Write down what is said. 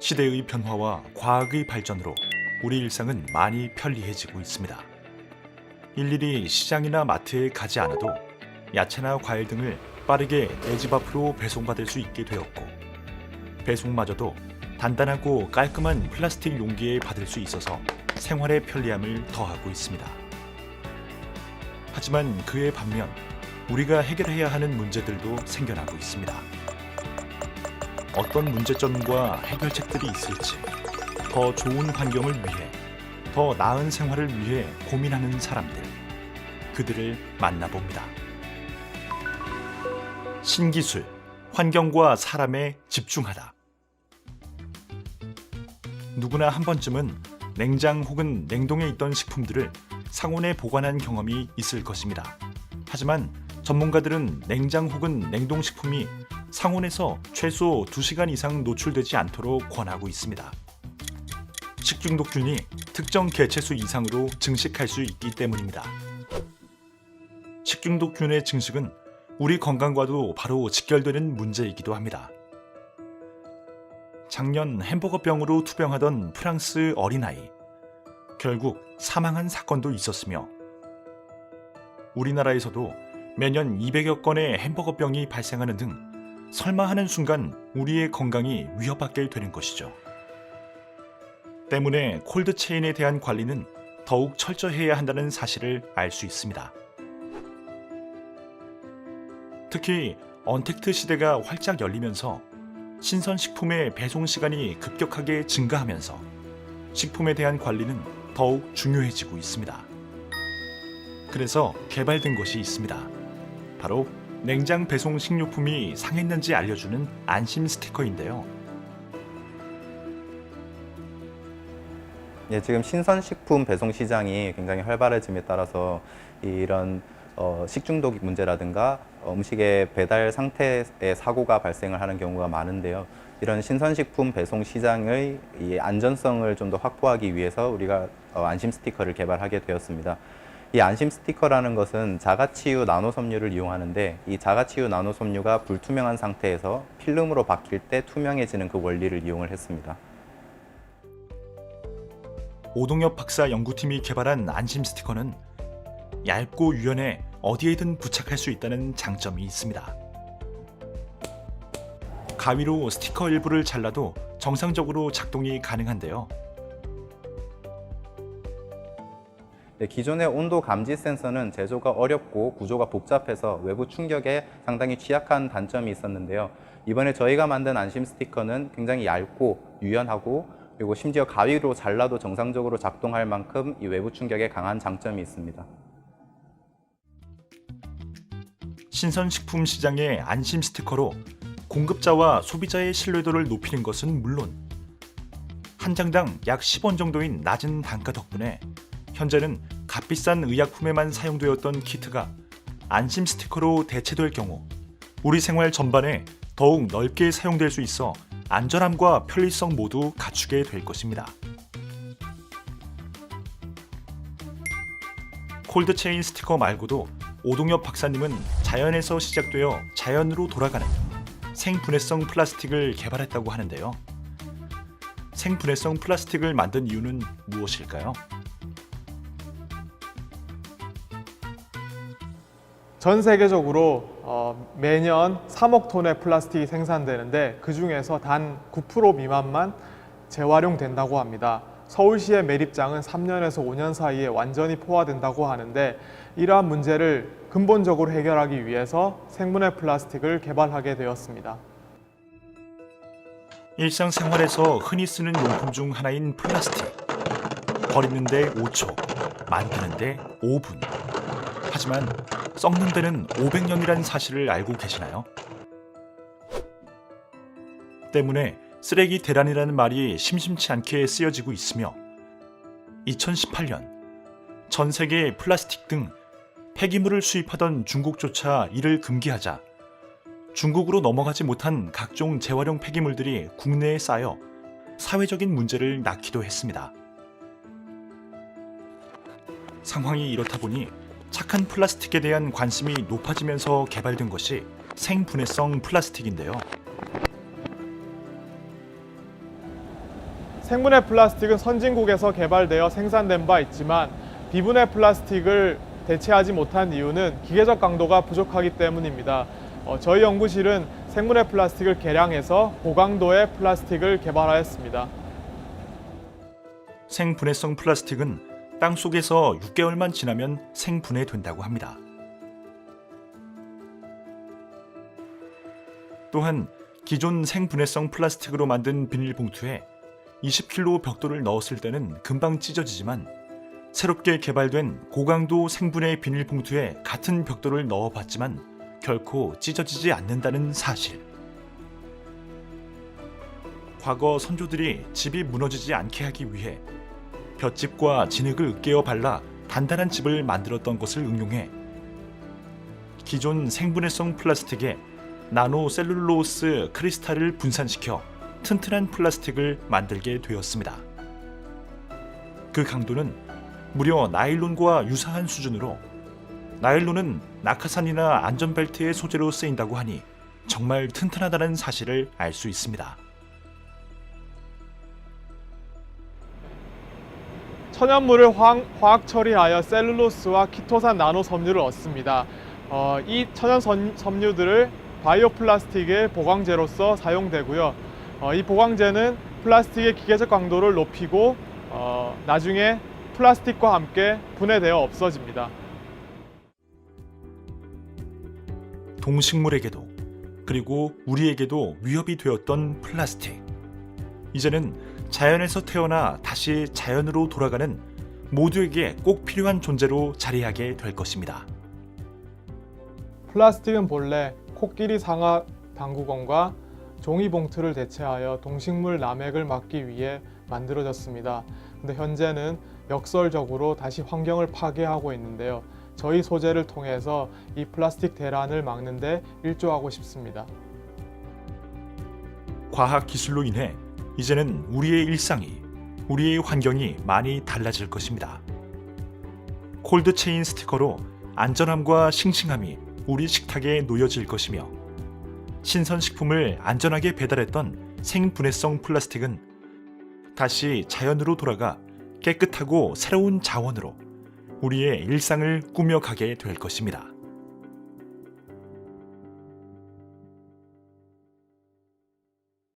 시대의 변화와 과학의 발전으로 우리 일상은 많이 편리해지고 있습니다. 일일이 시장이나 마트에 가지 않아도 야채나 과일 등을 빠르게 내 집 앞으로 배송받을 수 있게 되었고, 배송마저도 단단하고 깔끔한 플라스틱 용기에 받을 수 있어서 생활의 편리함을 더하고 있습니다. 하지만 그에 반면 우리가 해결해야 하는 문제들도 생겨나고 있습니다. 어떤 문제점과 해결책들이 있을지, 더 좋은 환경을 위해, 더 나은 생활을 위해 고민하는 사람들, 그들을 만나봅니다. 신기술, 환경과 사람에 집중하다. 누구나 한 번쯤은 냉장 혹은 냉동에 있던 식품들을 상온에 보관한 경험이 있을 것입니다. 하지만 전문가들은 냉장 혹은 냉동식품이 상온에서 최소 2시간 이상 노출되지 않도록 권하고 있습니다. 식중독균이 특정 개체수 이상으로 증식할 수 있기 때문입니다. 식중독균의 증식은 우리 건강과도 바로 직결되는 문제이기도 합니다. 작년 햄버거병으로 투병하던 프랑스 어린아이, 결국 사망한 사건도 있었으며, 우리나라에서도 매년 200여 건의 햄버거병이 발생하는 등 설마 하는 순간 우리의 건강이 위협받게 되는 것이죠. 때문에 콜드체인에 대한 관리는 더욱 철저해야 한다는 사실을 알 수 있습니다. 특히 언택트 시대가 활짝 열리면서 신선식품의 배송 시간이 급격하게 증가하면서 식품에 대한 관리는 더욱 중요해지고 있습니다. 그래서 개발된 것이 있습니다. 바로 냉장 배송 식료품이 상했는지 알려주는 안심 스티커인데요. 지금 신선식품 배송 시장이 굉장히 활발해짐에 따라서 이런 식중독 문제라든가 음식의 배달 상태에 사고가 발생을 하는 경우가 많은데요. 이런 신선식품 배송 시장의 이 안전성을 좀 더 확보하기 위해서 우리가 안심 스티커를 개발하게 되었습니다. 이 안심 스티커라는 것은 자가치유 나노섬유를 이용하는데, 이 자가치유 나노섬유가 불투명한 상태에서 필름으로 바뀔 때 투명해지는 그 원리를 이용을 했습니다. 오동엽 박사 연구팀이 개발한 안심 스티커는 얇고 유연해 어디에든 부착할 수 있다는 장점이 있습니다. 가위로 스티커 일부를 잘라도 정상적으로 작동이 가능한데요. 기존의 온도 감지 센서는 제조가 어렵고 구조가 복잡해서 외부 충격에 상당히 취약한 단점이 있었는데요. 이번에 저희가 만든 안심 스티커는 굉장히 얇고 유연하고, 그리고 심지어 가위로 잘라도 정상적으로 작동할 만큼 이 외부 충격에 강한 장점이 있습니다. 신선식품 시장의 안심 스티커로 공급자와 소비자의 신뢰도를 높이는 것은 물론, 한 장당 약 10원 정도인 낮은 단가 덕분에 현재는 값비싼 의약품에만 사용되었던 키트가 안심 스티커로 대체될 경우 우리 생활 전반에 더욱 넓게 사용될 수 있어 안전함과 편리성 모두 갖추게 될 것입니다. 콜드체인 스티커 말고도 오동엽 박사님은 자연에서 시작되어 자연으로 돌아가는 생분해성 플라스틱을 개발했다고 하는데요. 생분해성 플라스틱을 만든 이유는 무엇일까요? 전 세계적으로 매년 3억 톤의 플라스틱이 생산되는데, 그 중에서 단 9% 미만만 재활용된다고 합니다. 서울시의 매립장은 3년에서 5년 사이에 완전히 포화된다고 하는데, 이러한 문제를 근본적으로 해결하기 위해서 생분해 플라스틱을 개발하게 되었습니다. 일상생활에서 흔히 쓰는 용품 중 하나인 플라스틱. 버리는데 5초, 만드는데 5분. 하지만 썩는 데는 500년이라는 사실을 알고 계시나요? 때문에 쓰레기 대란이라는 말이 심심치 않게 쓰여지고 있으며, 2018년 전 세계 플라스틱 등 폐기물을 수입하던 중국조차 이를 금기하자 중국으로 넘어가지 못한 각종 재활용 폐기물들이 국내에 쌓여 사회적인 문제를 낳기도 했습니다. 상황이 이렇다 보니 착한 플라스틱에 대한 관심이 높아지면서 개발된 것이 생분해성 플라스틱인데요. 생분해 플라스틱은 선진국에서 개발되어 생산된 바 있지만 비분해 플라스틱을 대체하지 못한 이유는 기계적 강도가 부족하기 때문입니다. 저희 연구실은 생분해 플라스틱을 개량해서 고강도의 플라스틱을 개발하였습니다. 생분해성 플라스틱은 땅 속에서 6개월만 지나면 생분해된다고 합니다. 또한 기존 생분해성 플라스틱으로 만든 비닐봉투에 20kg 벽돌을 넣었을 때는 금방 찢어지지만 새롭게 개발된 고강도 생분해 비닐봉투에 같은 벽돌을 넣어봤지만 결코 찢어지지 않는다는 사실. 과거 선조들이 집이 무너지지 않게 하기 위해 볏짚과 진흙을 으깨어 발라 단단한 집을 만들었던 것을 응용해 기존 생분해성 플라스틱에 나노 셀룰로스 크리스탈을 분산시켜 튼튼한 플라스틱을 만들게 되었습니다. 그 강도는 무려 나일론과 유사한 수준으로 나일론은 낙하산이나 안전벨트의 소재로 쓰인다고 하니 정말 튼튼하다는 사실을 알 수 있습니다. 천연물을 화학 처리하여 셀룰로스와 키토산 나노 섬유를 얻습니다. 이 천연 섬유들을 바이오 플라스틱의 보강제로서 사용되고요. 이 보강제는 플라스틱의 기계적 강도를 높이고 나중에 플라스틱과 함께 분해되어 없어집니다. 동식물에게도 그리고 우리에게도 위협이 되었던 플라스틱. 이제는 자연에서 태어나 다시 자연으로 돌아가는 모두에게 꼭 필요한 존재로 자리하게 될 것입니다. 플라스틱은 본래 코끼리 상아 당구공과 종이봉투를 대체하여 동식물 남획을 막기 위해 만들어졌습니다. 근데 현재는 역설적으로 다시 환경을 파괴하고 있는데요. 저희 소재를 통해서 이 플라스틱 대란을 막는 데 일조하고 싶습니다. 과학 기술로 인해 이제는 우리의 일상이, 우리의 환경이 많이 달라질 것입니다. 콜드체인 스티커로 안전함과 싱싱함이 우리 식탁에 놓여질 것이며 신선식품을 안전하게 배달했던 생분해성 플라스틱은 다시 자연으로 돌아가 깨끗하고 새로운 자원으로 우리의 일상을 꾸며가게 될 것입니다.